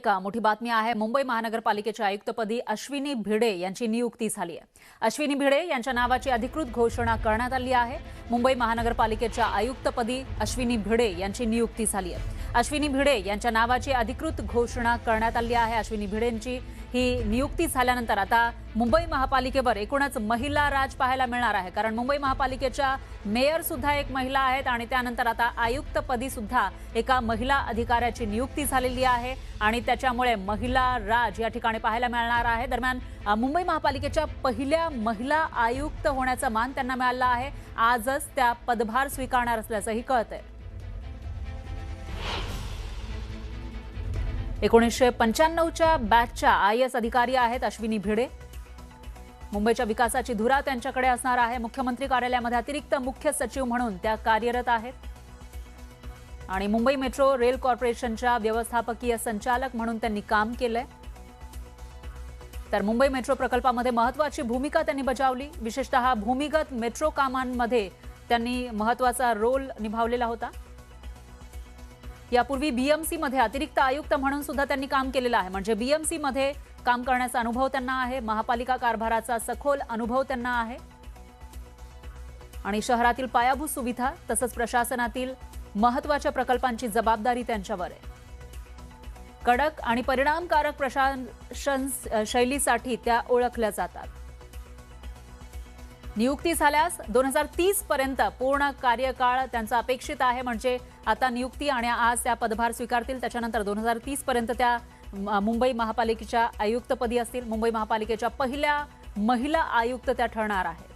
एक मोठी बातमी आहे। मुंबई महानगरपालिकेच्या आयुक्तपदी अश्विनी भिडे यांची नियुक्ती झाली आहे। अश्विनी भिडे यांच्या नावाची अधिकृत घोषणा करण्यात आली आहे। मुंबई महानगरपालिकेच्या आयुक्तपदी अश्विनी भिडे यांची नियुक्ती झाली आहे। अश्विनी भिडे यांच्या नावाची अधिकृत घोषणा करण्यात आली आहे। अश्विनी भिडेंची ही नियुक्ती झाल्यानंतर आता मुंबई महापालिकेवर एकूणच महिला राज पाहायला मिळणार आहे, कारण मुंबई महापालिकेच्या मेयर सुद्धा एक महिला आहेत आणि त्यानंतर आता आयुक्तपदी सुद्धा एका महिला अधिकाऱ्याची नियुक्ती झालेली आहे आणि त्याच्यामुळे महिला राज या ठिकाणी पाहायला मिळणार आहे। दरम्यान मुंबई महापालिकेच्या पहिल्या महिला आयुक्त होण्याचा मान त्यांना मिळाला आहे। आजच त्या पदभार स्वीकारणार असल्याचंही कळतंय। 1995च्या बॅचच्या IAS अधिकारी आहेत अश्विनी भिडे। मुंबईच्या विकासाची धुरा त्यांच्याकडे असणार आहे। मुख्यमंत्री कार्यालयामध्ये अतिरिक्त मुख्य सचिव म्हणून त्या कार्यरत आहेत आणि मुंबई मेट्रो रेल कॉर्पोरेशनच्या व्यवस्थापकीय संचालक म्हणून त्यांनी काम केलंय। तर मुंबई मेट्रो प्रकल्पामध्ये महत्त्वाची भूमिका त्यांनी बजावली। विशेषतः भूमिगत मेट्रो कामांमध्ये त्यांनी महत्त्वाचा रोल निभावलेला होता। यापूर्वी BMC मध्ये अतिरिक्त आयुक्त म्हणून सुद्धा त्यांनी काम केलेलं आहे, म्हणजे BMC मध्ये काम करण्याचा अनुभव त्यांना आहे। महापालिका कारभाराचा सखोल अनुभव त्यांना आहे आणि शहरातील पायाभूत सुविधा तसंच प्रशासनातील महत्त्वाच्या प्रकल्पांची जबाबदारी त्यांच्यावर आहे। कडक आणि परिणामकारक प्रशासन शैलीसाठी त्या ओळखल्या जातात। नियुक्ती झाल्यास 2030 पर्यंत पूर्ण कार्यकाळ त्यांचा अपेक्षित आहे, म्हणजे आता नियुक्ती आणि आज त्या पदभार स्वीकारतील, त्याच्यानंतर 2030 पर्यंत त्या मुंबई महापालिकेच्या आयुक्तपदी असतील। मुंबई महापालिकेच्या पहिल्या महिला आयुक्त त्या ठरणार आहेत।